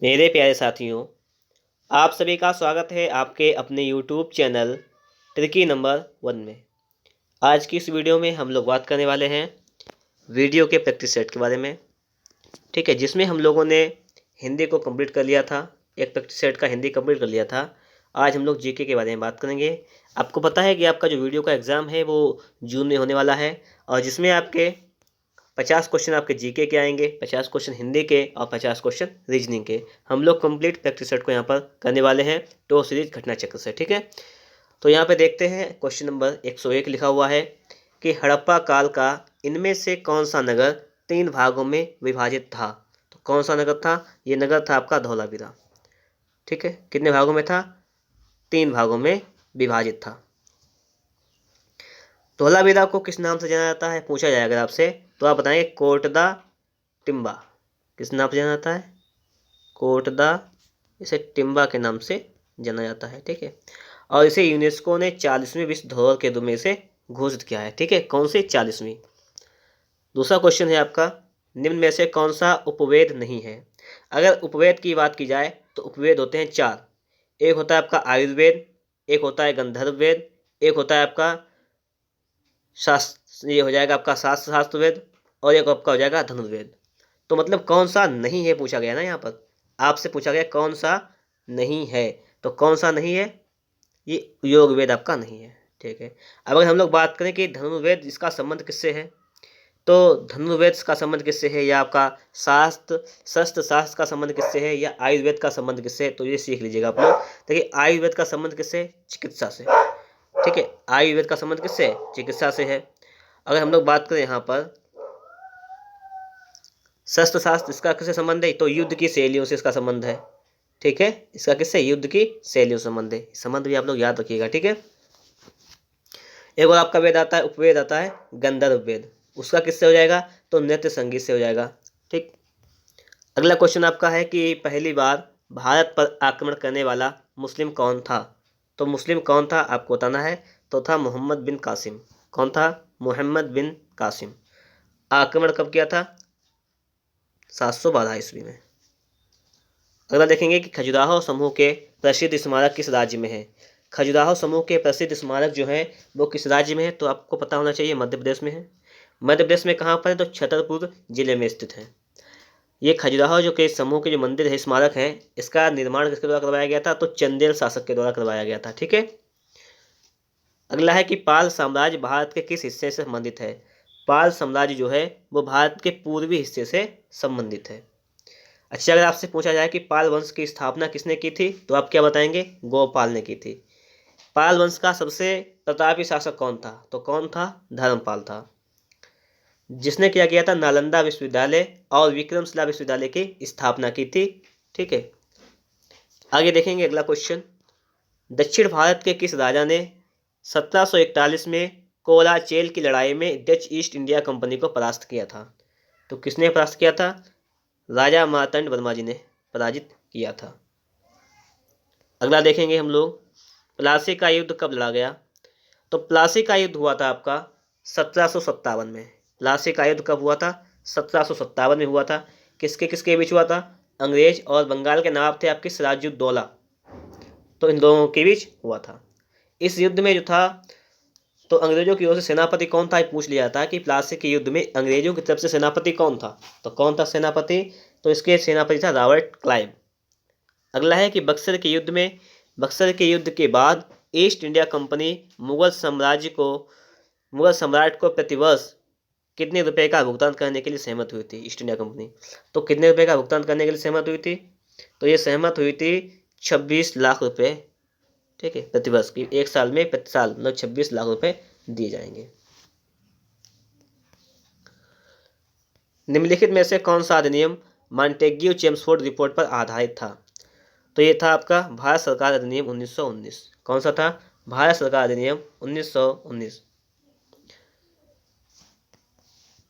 मेरे प्यारे साथियों, आप सभी का स्वागत है आपके अपने YouTube चैनल ट्रिकी नंबर 1 में। आज की इस वीडियो में हम लोग बात करने वाले हैं वीडियो के प्रैक्टिस सेट के बारे में। ठीक है, जिसमें हम लोगों ने हिंदी को कंप्लीट कर लिया था, एक प्रैक्टिस सेट का हिंदी कंप्लीट कर लिया था। आज हम लोग जीके के बारे में बात करेंगे। आपको पता है कि आपका जो वीडियो का एग्ज़ाम है वो जून में होने वाला है, और जिसमें आपके 50 क्वेश्चन आपके जीके के आएंगे, 50 क्वेश्चन हिंदी के और 50 क्वेश्चन रीजनिंग के। हम लोग कंप्लीट प्रैक्टिस सेट को यहाँ पर करने वाले हैं टो सीरीज घटना चक्र से। ठीक है, तो यहाँ पे देखते हैं क्वेश्चन नंबर 101 लिखा हुआ है कि हड़प्पा काल का इनमें से कौन सा नगर 3 भागों में विभाजित था। तो कौन सा नगर था? ये नगर था आपका धौलावीरा। ठीक है, कितने भागों में था? 3 भागों में विभाजित था। धौलावीरा को किस नाम से जाना जाता है पूछा जाएगा अगर आपसे, तो आप बताएंगे कोटदा टिम्बा। किस नाम से जाना जाता है? कोटदा, इसे टिम्बा के नाम से जाना जाता है। ठीक है, और इसे यूनेस्को ने 40वें विश्व धरोहर के रूप में से घोषित किया है। ठीक है, कौन से 40वीं? दूसरा क्वेश्चन है आपका, निम्न में से कौन सा उपवेद नहीं है? अगर उपवेद की बात की जाए तो उपवेद होते हैं 4। एक होता है आपका आयुर्वेद, एक होता है गंधर्व वेद, एक होता है आपका शास्त्र, ये हो जाएगा आपका शास्त्र वेद, और एक आपका हो जाएगा धनुर्वेद। तो मतलब कौन सा नहीं है पूछा गया ना, यहाँ पर आपसे पूछा गया कौन सा नहीं है। तो कौन सा नहीं है? ये योग वेद आपका नहीं है। ठीक है, अब अगर हम लोग बात करें कि धनुर्वेद इसका संबंध किससे है, तो धनुर्वेद का संबंध किससे है, या आपका शस्त्र शास्त्र का संबंध किससे है, या आयुर्वेद का संबंध किससे है, तो ये सीख लीजिएगा आप लोग। देखिए, आयुर्वेद का संबंध किससे? चिकित्सा से। ठीक है, आयुर्वेद का संबंध किससे है? चिकित्सा से है। अगर हम लोग बात करें यहाँ पर शस्त्र शास्त्र, इसका किससे संबंध है? तो युद्ध की शैलियों से इसका संबंध है। ठीक है, इसका किससे? युद्ध की शैलियों से संबंध है। संबंध भी आप लोग याद रखिएगा। ठीक है, एक और आपका वेद आता है, उपवेद आता है गंधर्व वेद। उसका किससे हो जाएगा? तो नृत्य संगीत से हो जाएगा। ठीक, अगला क्वेश्चन आपका है कि पहली बार भारत पर आक्रमण करने वाला मुस्लिम कौन था? तो मुस्लिम कौन था आपको बताना है। तो था मोहम्मद बिन कासिम। कौन था? मोहम्मद बिन कासिम। आक्रमण कब किया था? 712 ईस्वी में। अगला देखेंगे कि खजुराहो समूह के प्रसिद्ध स्मारक किस राज्य में है। खजुराहो समूह के प्रसिद्ध स्मारक जो है वो किस राज्य में है? तो आपको पता होना चाहिए मध्य प्रदेश में है। मध्य प्रदेश में कहाँ पर है? तो छतरपुर जिले में स्थित है। ये खजुराहो जो के समूह के जो मंदिर है, स्मारक है, इसका निर्माण किसके द्वारा करवाया गया था? तो चंदेल शासक के द्वारा करवाया गया था। ठीक है, अगला है कि पाल साम्राज्य भारत के किस हिस्से से संबंधित है। पाल साम्राज्य जो है वो भारत के पूर्वी हिस्से से संबंधित है। अच्छा, अगर आपसे पूछा जाए कि पाल वंश की स्थापना किसने की थी, तो आप क्या बताएंगे? गोपाल ने की थी। पाल वंश का सबसे प्रतापी शासक कौन था? तो कौन था? धर्मपाल था, जिसने क्या किया था? नालंदा विश्वविद्यालय और विक्रमशिला विश्वविद्यालय की स्थापना की थी। ठीक है, आगे देखेंगे अगला क्वेश्चन, दक्षिण भारत के किस राजा ने 1741 में कोलाचेल की लड़ाई में डच ईस्ट इंडिया कंपनी को परास्त किया था? तो किसने परास्त किया था? राजा मार्तंड वर्मा जी ने पराजित किया था। अगला देखेंगे हम लोग, प्लासी का युद्ध कब लड़ा गया? तो प्लासी का युद्ध हुआ था आपका 1757 में। प्लासी का युद्ध कब हुआ था? 1757 में हुआ था। किसके किसके बीच हुआ था? अंग्रेज और बंगाल के नवाब थे आपके सिराजुद्दौला, तो इन दोनों के बीच हुआ था। इस युद्ध में जो था, तो अंग्रेजों की ओर से सेनापति कौन था, पूछ लिया था कि प्लासी के युद्ध में अंग्रेजों की तरफ से सेनापति कौन था। तो कौन था सेनापति? तो इसके सेनापति था रॉबर्ट क्लाइव। अगला है कि बक्सर के युद्ध के बाद ईस्ट इंडिया कंपनी मुगल सम्राट को प्रतिवर्ष कितने रुपए का भुगतान करने के लिए सहमत हुई थी ईस्ट इंडिया कंपनी? तो कितने रुपए का भुगतान करने के लिए सहमत हुई थी? तो ये सहमत हुई थी 26 लाख रुपए। ठीक है, प्रतिवर्ष की, एक साल में प्रति साल मतलब 26 लाख रुपए दिए जाएंगे। निम्नलिखित में से कौन सा अधिनियम मॉन्टेग्यू चेम्सफोर्ड रिपोर्ट पर आधारित था? तो ये था आपका भारत सरकार अधिनियम 1919। कौन सा था? भारत सरकार अधिनियम 1919।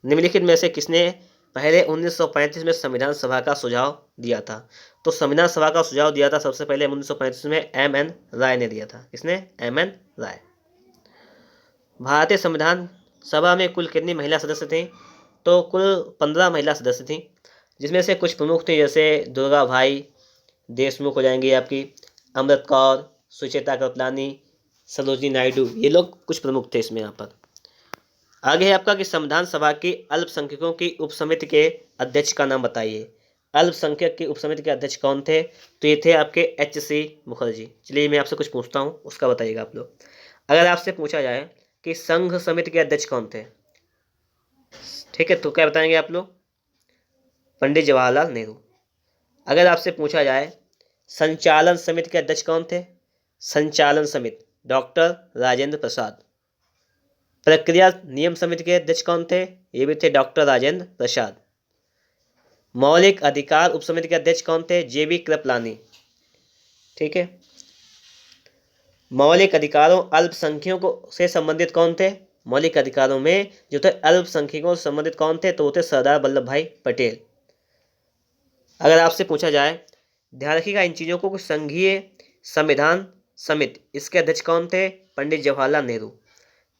निम्नलिखित में से किसने पहले 1935 में संविधान सभा का सुझाव दिया था? तो संविधान सभा का सुझाव दिया था सबसे पहले 1935 में M.N. राय ने दिया था। किसने? M.N. राय। भारतीय संविधान सभा में कुल कितनी महिला सदस्य थी? तो कुल 15 महिला सदस्य थी, जिसमें से कुछ प्रमुख थे जैसे दुर्गा भाई, देशमुख हो जाएंगी आपकी, अमृत कौर, सुचेता कृपलानी, सरोजिनी नायडू, ये लोग कुछ प्रमुख थे इसमें यहाँ पर। आगे है आपका कि संविधान सभा की अल्पसंख्यकों की उपसमिति के अध्यक्ष का नाम बताइए। अल्पसंख्यक की उपसमिति के अध्यक्ष कौन थे? तो ये थे आपके H.C. मुखर्जी। चलिए मैं आपसे कुछ पूछता हूँ, उसका बताइएगा आप लोग। अगर आपसे पूछा जाए कि संघ समिति के अध्यक्ष कौन थे, ठीक है, तो क्या बताएंगे आप लोग? पंडित जवाहरलाल नेहरू। अगर आपसे पूछा जाए संचालन समिति के अध्यक्ष कौन थे? संचालन समिति डॉक्टर राजेंद्र प्रसाद। प्रक्रिया नियम समिति के अध्यक्ष कौन थे? ये भी थे डॉक्टर राजेंद्र प्रसाद। मौलिक अधिकार उपसमिति के अध्यक्ष कौन थे? J.B. कृपलानी। ठीक है। मौलिक अधिकारों अल्पसंख्यकों से संबंधित कौन थे? मौलिक अधिकारों में जो थे अल्पसंख्यकों से संबंधित कौन थे? तो वो थे सरदार वल्लभ भाई पटेल। अगर आपसे पूछा जाए, ध्यान रखिएगा इन चीज़ों को, संघीय संविधान समिति, इसके अध्यक्ष कौन थे? पंडित जवाहरलाल नेहरू।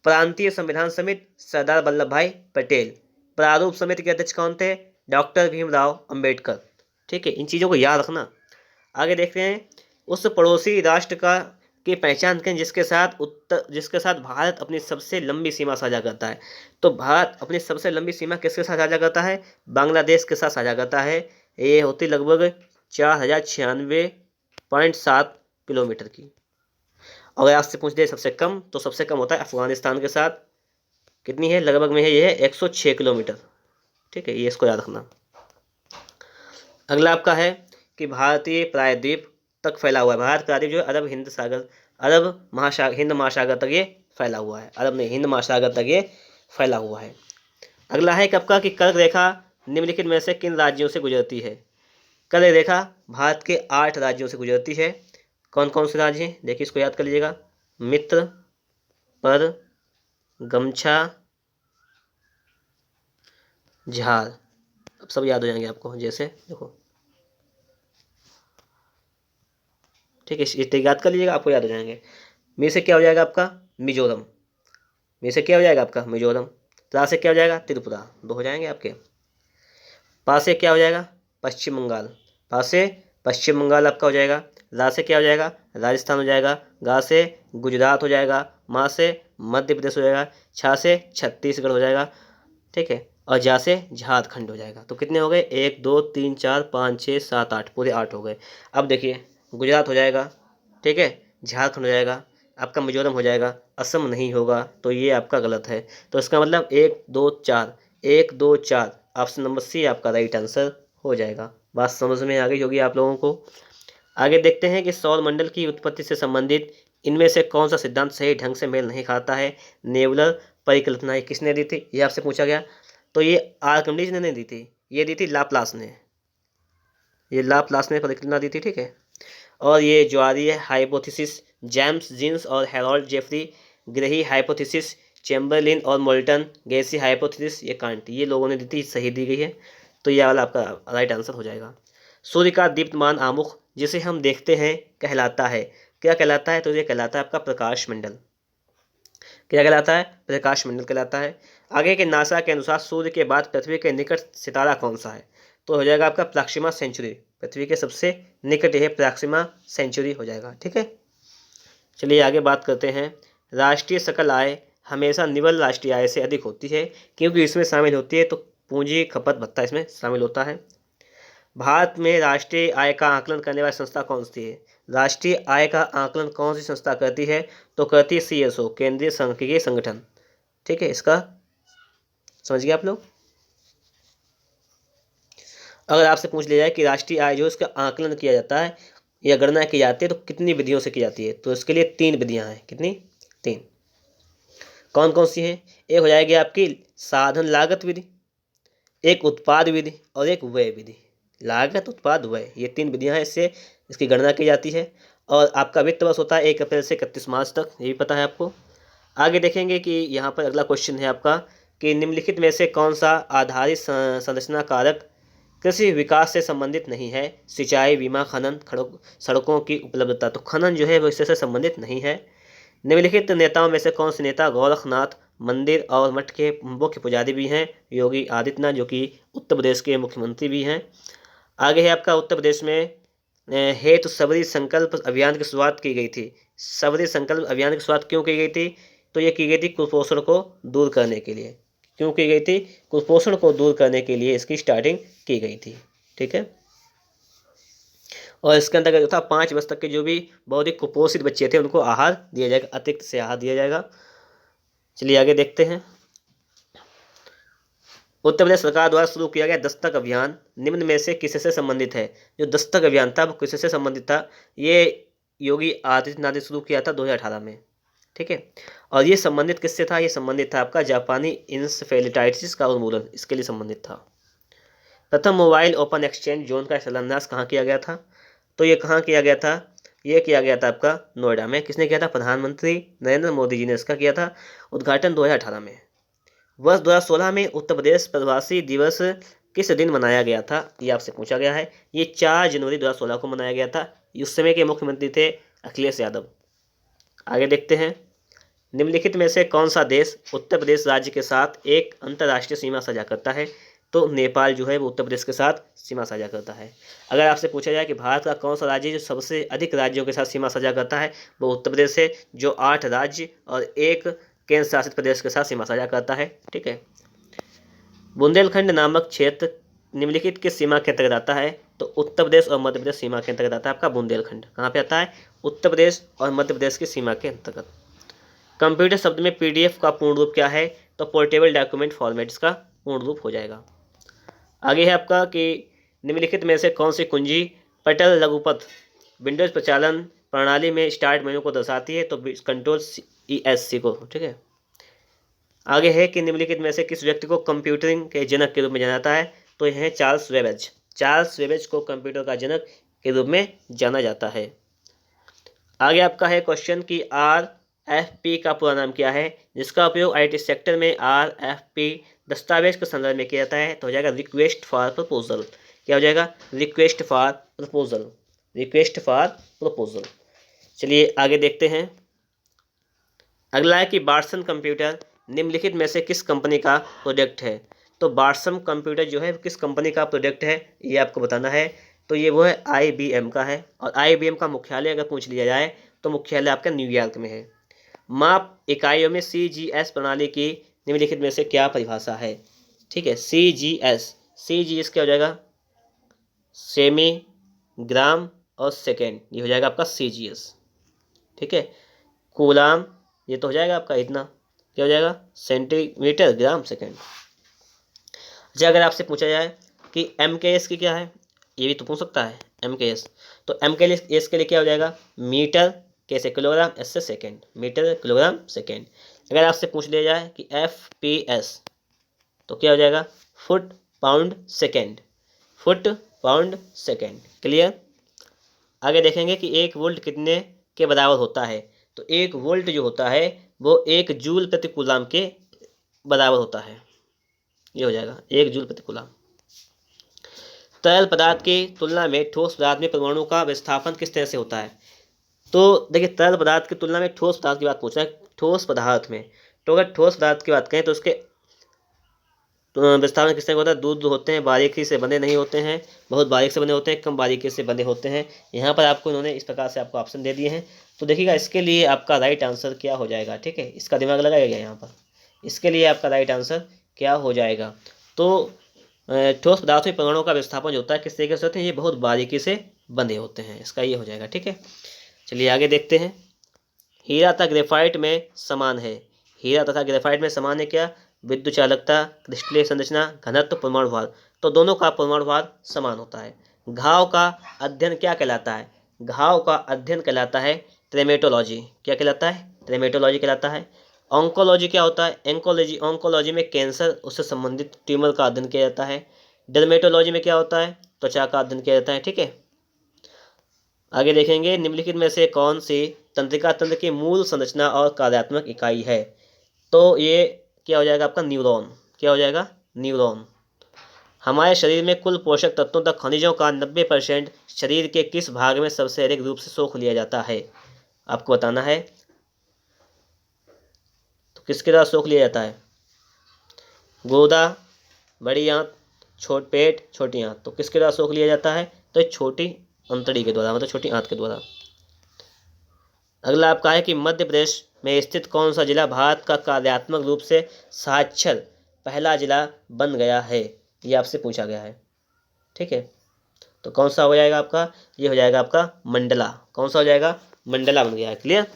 प्रांतीय संविधान समिति सरदार वल्लभ भाई पटेल। प्रारूप समिति के अध्यक्ष कौन थे? डॉक्टर भीमराव अंबेडकर। ठीक है, इन चीज़ों को याद रखना। आगे देखते हैं, उस पड़ोसी राष्ट्र का की पहचान करें जिसके साथ भारत अपनी सबसे लंबी सीमा साझा करता है। तो भारत अपनी सबसे लंबी सीमा किसके साथ साझा करता है? बांग्लादेश के साथ साझा करता है। ये होती लगभग 4096.7 किलोमीटर की। अगर आपसे पूछ दे सबसे कम, तो सबसे कम होता है अफगानिस्तान के साथ। कितनी है? लगभग में है ये है 106 किलोमीटर। ठीक है, ये इसको याद रखना। अगला आपका है कि भारतीय प्रायद्वीप तक फैला हुआ है। भारत प्रायद्वीप जो है हिंद महासागर तक ये फैला हुआ है। अरब नहीं, हिंद महासागर तक ये फैला हुआ है। अगला है कि आपका कि कर्क रेखा निम्नलिखित में से किन राज्यों से गुजरती है? कर्क रेखा भारत के 8 राज्यों से गुजरती है। कौन कौन से राज्य हैं? देखिए, इसको याद कर लीजिएगा। मित्र, पर, गमछा, झार। अब सब याद हो जाएंगे आपको, जैसे देखो, ठीक है, इस याद कर लीजिएगा, आपको याद हो जाएंगे। मी से क्या हो जाएगा आपका? मिजोरम। मी से क्या हो जाएगा आपका? मिजोरम। त्रा से क्या हो जाएगा? त्रिपुरा। 2 हो जाएंगे आपके। पा से क्या हो जाएगा? पश्चिम बंगाल। पा से पश्चिम बंगाल आपका हो जाएगा। रा से क्या हो जाएगा? राजस्थान हो जाएगा। गा से गुजरात हो जाएगा। मा से मध्य प्रदेश हो जाएगा। छा से छत्तीसगढ़ हो जाएगा। ठीक है, और जा से झारखंड हो जाएगा। तो कितने हो गए? 1 2 3 4 5 6 7 8, पूरे 8 हो गए। अब देखिए, गुजरात हो जाएगा, ठीक है, झारखंड हो जाएगा, आपका मिजोरम हो जाएगा, असम नहीं होगा, तो ये आपका गलत है। तो इसका मतलब 1 2 4, 1 2 4, ऑप्शन नंबर सी आपका राइट आंसर हो जाएगा। बात समझ में आ गई होगी आप लोगों को। आगे देखते हैं कि सौर मंडल की उत्पत्ति से संबंधित इनमें से कौन सा सिद्धांत सही ढंग से मेल नहीं खाता है? नेबुलर परिकल्पना ये किसने दी थी? ये आपसे पूछा गया। तो ये आर्किमिडीज ने नहीं दी थी, ये दी थी लाप्लास ने। ये लाप्लास ने परिकल्पना दी थी, ठीक है। और ये जो आ रही है हाइपोथेसिस, जेम्स जीन्स और हेरोल्ड जेफरी ग्रेही हाइपोथेसिस, चैम्बरलिन और मोल्टन गैसी हाइपोथेसिस, ये कांट, ये लोगों ने दी थी, सही दी गई है। तो ये वाला आपका राइट आंसर हो जाएगा। सूर्य का दीप्तमान आमुख जिसे हम देखते हैं कहलाता है, क्या कहलाता है? तो ये कहलाता है आपका प्रकाश मंडल। क्या कहलाता है? प्रकाश मंडल कहलाता है। आगे के नासा के अनुसार सूर्य के बाद पृथ्वी के निकट सितारा कौन सा है? तो हो जाएगा आपका प्रॉक्सिमा सेंचुरी। पृथ्वी के सबसे निकट यह प्रॉक्सिमा सेंचुरी हो जाएगा, ठीक है। चलिए आगे बात करते हैं। राष्ट्रीय सकल आय हमेशा निवल राष्ट्रीय आय से अधिक होती है, क्योंकि इसमें शामिल होती है तो पूंजी खपत भत्ता इसमें शामिल होता है। भारत में राष्ट्रीय आय का आकलन करने वाली संस्था कौन सी है? राष्ट्रीय आय का आकलन कौन सी संस्था करती है? तो करती है CSO, केंद्रीय सांख्यिकी संगठन। ठीक है, इसका समझ गए आप लोग। अगर आपसे पूछ लिया जाए कि राष्ट्रीय आय जो इसका आकलन किया जाता है या गणना की जाती है तो कितनी विधियों से की जाती है? तो इसके लिए 3 विधियां हैं। कितनी? 3। कौन कौन सी हैं? एक हो जाएगी आपकी साधन लागत विधि, एक उत्पाद विधि और एक व्यय विधि। लागत, उत्पाद, व्यय, ये 3 विधियां हैं, इससे इसकी गणना की जाती है। और आपका वित्त वर्ष होता है 1 अप्रैल से 31 मार्च तक, ये भी पता है आपको। आगे देखेंगे कि यहाँ पर अगला क्वेश्चन है आपका कि निम्नलिखित में से कौन सा आधारित संरचना कारक कृषि विकास से संबंधित नहीं है? सिंचाई, बीमा, खनन, सड़कों की उपलब्धता। तो खनन जो है वो इससे संबंधित नहीं है। निम्नलिखित नेताओं में से कौन से नेता गोरखनाथ मंदिर और मठ के मुख्य पुजारी भी हैं? योगी आदित्यनाथ, जो कि उत्तर प्रदेश के मुख्यमंत्री भी हैं। आगे है आपका उत्तर प्रदेश में हेतु सबरी संकल्प अभियान की शुरुआत की गई थी। सबरी संकल्प अभियान की शुरुआत क्यों की गई थी? तो ये की गई थी कुपोषण को दूर करने के लिए। क्यों की गई थी? कुपोषण को दूर करने के लिए इसकी स्टार्टिंग की गई थी। ठीक है, और इसके अंतर्गत जो था 5 वर्ष तक के जो भी बहुत ही कुपोषित बच्चे थे उनको आहार दिया जाएगा, अतिरिक्त से आहार दिया जाएगा। चलिए आगे देखते हैं। उत्तर प्रदेश सरकार द्वारा शुरू किया गया दस्तक अभियान निम्न में से किससे संबंधित है? जो दस्तक अभियान था वो किससे संबंधित था? ये योगी आदित्यनाथ ने शुरू किया था 2018 में। ठीक है, और ये संबंधित किससे था? ये संबंधित था आपका जापानी इंसेफेलिटाइटिस का उन्मूलन, इसके लिए संबंधित था। प्रथम मोबाइल ओपन एक्सचेंज जोन का शिलान्यास कहाँ किया गया था? तो ये कहाँ किया गया था? ये किया गया था आपका नोएडा में। किसने किया था? प्रधानमंत्री नरेंद्र मोदी जी ने इसका किया था उद्घाटन 2018 में। वर्ष 2016 में उत्तर प्रदेश प्रवासी दिवस किस दिन मनाया गया था? ये आपसे पूछा गया है। ये 4 जनवरी 2016 को मनाया गया था। उस समय के मुख्यमंत्री थे अखिलेश यादव। आगे देखते हैं। निम्नलिखित में से कौन सा देश उत्तर प्रदेश राज्य के साथ एक अंतर्राष्ट्रीय सीमा साझा करता है? तो नेपाल जो है वो उत्तर प्रदेश के साथ सीमा साझा करता है। अगर आपसे पूछा जाए कि भारत का कौन सा राज्य जो सबसे अधिक राज्यों के साथ सीमा साझा करता है, वो उत्तर प्रदेश है, जो 8 राज्य और 1 केंद्र शासित प्रदेश के साथ सीमा साझा करता है। ठीक है, बुंदेलखंड नामक क्षेत्र निम्नलिखित किस सीमा के अंतर्गत आता है? तो उत्तर प्रदेश और मध्य प्रदेश सीमा के अंतर्गत आता है आपका बुंदेलखंड। कहाँ पे आता है? उत्तर प्रदेश और मध्य प्रदेश की सीमा के अंतर्गत। कंप्यूटर शब्द में पीडीएफ का पूर्ण रूप क्या है? तो पोर्टेबल डॉक्यूमेंट फॉर्मेट इसका पूर्ण रूप हो जाएगा। आगे है आपका कि निम्नलिखित में से कौन सी कुंजी पटल लघुपथ विंडोज प्रचालन प्रणाली में स्टार्ट मेनू को दर्शाती है? तो कंट्रोल ESC को। ठीक है, आगे है कि निम्नलिखित में से किस व्यक्ति को कंप्यूटरिंग के जनक के रूप में जाना जाता है? तो यह है चार्ल्स वेबेज। चार्ल्स वेबेज को कंप्यूटर का जनक के रूप में जाना जाता है। आगे आपका है क्वेश्चन कि RFP का पूरा नाम क्या है? जिसका उपयोग IT सेक्टर में RFP दस्तावेज के संदर्भ में किया जाता है। तो हो जाएगा रिक्वेस्ट फॉर प्रपोजल। क्या हो जाएगा? Request for proposal. Request for proposal. चलिए आगे देखते हैं। अगला है कि वाटसन कंप्यूटर निम्नलिखित में से किस कंपनी का प्रोडक्ट है? तो वाटसन कंप्यूटर जो है किस कंपनी का प्रोडक्ट है ये आपको बताना है। तो ये वो है IBM का है, और IBM का मुख्यालय अगर पूछ लिया जाए तो मुख्यालय आपका न्यूयॉर्क में है। माप इकाइयों में CGS प्रणाली की निम्नलिखित में से क्या परिभाषा है? ठीक है, CGS क्या हो जाएगा? सेमी, ग्राम और सेकेंड, ये हो जाएगा आपका CGS। ठीक है, कूलाम ये तो हो जाएगा आपका इतना, क्या हो जाएगा? Centimetre gram second. अच्छा, अगर आपसे पूछा जाए कि MKS की क्या है, ये भी तो पूछ सकता है MKS। तो MKS के लिए क्या हो जाएगा? मीटर के से किलोग्राम, एस से सेकेंड, मीटर किलोग्राम सेकेंड। अगर आपसे पूछ लिया जाए कि FPS तो क्या हो जाएगा? Foot pound second, foot pound second. Clear? आगे देखेंगे कि 1 वोल्ट कितने के बराबर होता है? तो 1 वोल्ट जो होता है वो 1 जूल प्रति कूलाम के बराबर होता है। ये हो जाएगा 1 जूल प्रति कूलाम। तरल पदार्थ की तुलना में ठोस पदार्थ में परमाणु का विस्थापन किस तरह से होता है? तो देखिए, तरल पदार्थ की तुलना में ठोस पदार्थ की बात पूछ रहा है। ठोस पदार्थ में तो अगर ठोस पदार्थ की बात करें तो उसके विस्थापन किस तरह का होता है? दूध होते हैं, बारीकी से बने नहीं होते हैं, बहुत बारीक से बने होते हैं, कम बारीकी से बने होते हैं। यहाँ पर आपको इन्होंने इस प्रकार से आपको ऑप्शन दे दिए हैं। तो देखिएगा इसके लिए आपका राइट आंसर क्या हो जाएगा। ठीक है, इसका दिमाग लगाइएगा यहाँ पर। इसके लिए आपका राइट आंसर क्या हो जाएगा? तो ठोस पदार्थ में परमाणु का विस्थापन जो होता है किस तरीके से होते हैं? ये बहुत बारीकी से बंधे होते हैं, इसका ये हो जाएगा। ठीक है, चलिए आगे देखते हैं। हीरा तथा ग्रेफाइट में समान है। हीरा तथा ग्रेफाइट में समान है क्या? विद्युत चालकता, क्रिस्टलीय संरचना, घनत्व, परमाणु भार। तो दोनों का परमाणु भार समान होता है। घाव का अध्ययन क्या कहलाता है? घाव का अध्ययन कहलाता है ट्रेमेटोलॉजी। क्या कहलाता है? ट्रेमेटोलॉजी कहलाता है। ऑन्कोलॉजी क्या होता है? एंकोलॉजी, ऑन्कोलॉजी में कैंसर उससे संबंधित ट्यूमर का अध्ययन किया जाता है। डर्मेटोलॉजी में क्या होता है? त्वचा का अध्ययन किया जाता है। ठीक है, आगे देखेंगे निम्नलिखित में से कौन सी तंत्रिका तंत्र की मूल संरचना और कार्यात्मक इकाई है? तो ये क्या हो जाएगा आपका? न्यूरॉन। क्या हो जाएगा? न्यूरॉन। हमारे शरीर में कुल पोषक तत्वों तक खनिजों का 90% शरीर के किस भाग में सबसे अधिक रूप से सोख लिया जाता है? आपको बताना है। तो किसके द्वारा सोख लिया जाता है? गुर्दा, बड़ी आंत, पेट, छोटी आंत। तो किसके द्वारा सोख लिया जाता है? तो छोटी अंतड़ी के द्वारा, मतलब छोटी आंत के द्वारा। अगला आपका है कि मध्य प्रदेश में स्थित कौन सा जिला भारत का कार्यात्मक रूप से साक्षर पहला जिला बन गया है, ये आपसे पूछा गया है। ठीक है, तो कौन सा हो जाएगा आपका, ये हो जाएगा आपका मंडला। कौन सा हो जाएगा, मंडला बन गया है। क्लियर।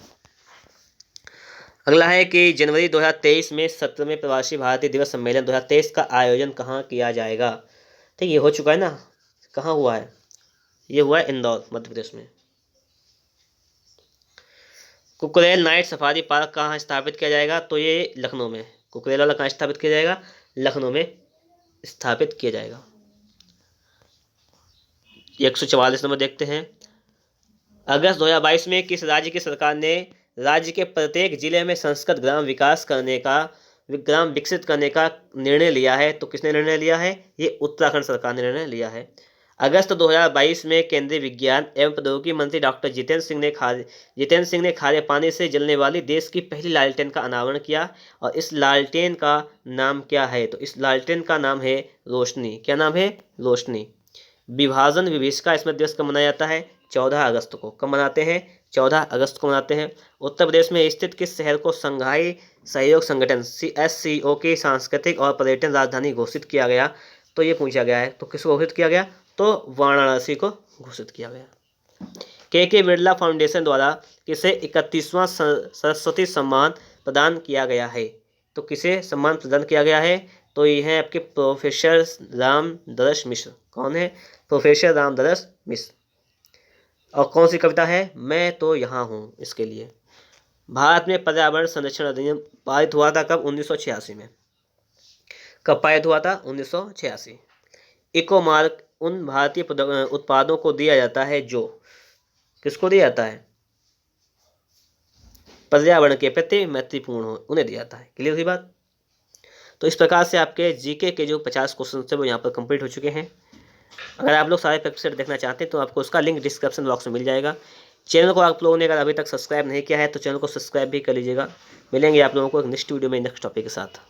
अगला है कि जनवरी 2023 में 17वें प्रवासी भारतीय दिवस सम्मेलन 2023 का आयोजन कहाँ किया जाएगा। ठीक, ये हो चुका है ना, कहाँ हुआ है, ये हुआ है इंदौर मध्य प्रदेश में। कुकरेल नाइट सफारी पार्क कहाँ स्थापित किया जाएगा, तो ये लखनऊ में। कुकरेल वाला कहाँ स्थापित किया जाएगा, लखनऊ में स्थापित किया जाएगा। 144 नंबर देखते हैं। अगस्त 2022 में किस राज्य की सरकार ने राज्य के प्रत्येक जिले में संस्कृत ग्राम विकसित करने का निर्णय लिया है, तो किसने निर्णय लिया है, ये उत्तराखंड सरकार ने निर्णय लिया है। अगस्त 2022 में केंद्रीय विज्ञान एवं प्रौद्योगिकी मंत्री डॉक्टर जितेंद्र सिंह ने खारे पानी से जलने वाली देश की पहली लालटेन का अनावरण किया, और इस लालटेन का नाम क्या है, तो इस लालटेन का नाम है रोशनी। क्या नाम है, रोशनी। विभाजन विभीषिका स्मृति दिवस कब मनाया जाता है, 14 अगस्त को। कब मनाते हैं, 14 अगस्त को मनाते हैं। उत्तर प्रदेश में स्थित किस शहर को संघाई सहयोग संगठन SCO की सांस्कृतिक और पर्यटन राजधानी घोषित किया गया, तो ये पूछा गया है, तो किसको घोषित किया गया, तो वाराणसी को घोषित किया गया। के बिरला फाउंडेशन द्वारा किसे 31वां सरस्वती सम्मान प्रदान किया गया है, तो किसे सम्मान प्रदान किया गया है, तो ये है आपके प्रोफेसर रामदरस मिश्र। कौन है, प्रोफेसर रामदरस मिश्र। और कौन सी कविता है, मैं तो यहाँ हूँ, इसके लिए। भारत में पर्यावरण संरक्षण अधिनियम पारित हुआ था कब, 1986 में। कब पारित हुआ था, 1986। इको मार्क उन भारतीय उत्पादों को दिया जाता है जो, किसको दिया जाता है, पर्यावरण के प्रति मैत्रीपूर्ण हो, उन्हें दिया जाता है। क्लियर हुई बात। तो इस प्रकार से आपके जीके के जो 50 क्वेश्चन थे वो यहाँ पर कंप्लीट हो चुके हैं। अगर आप लोग सारे प्रैक्टिस सेट देखना चाहते हैं तो आपको उसका लिंक डिस्क्रिप्शन बॉक्स में मिल जाएगा। चैनल को आप लोगों ने अगर अभी तक सब्सक्राइब नहीं किया है तो चैनल को सब्सक्राइब भी कर लीजिएगा। मिलेंगे आप लोगों को एक नेक्स्ट वीडियो में नेक्स्ट टॉपिक के साथ।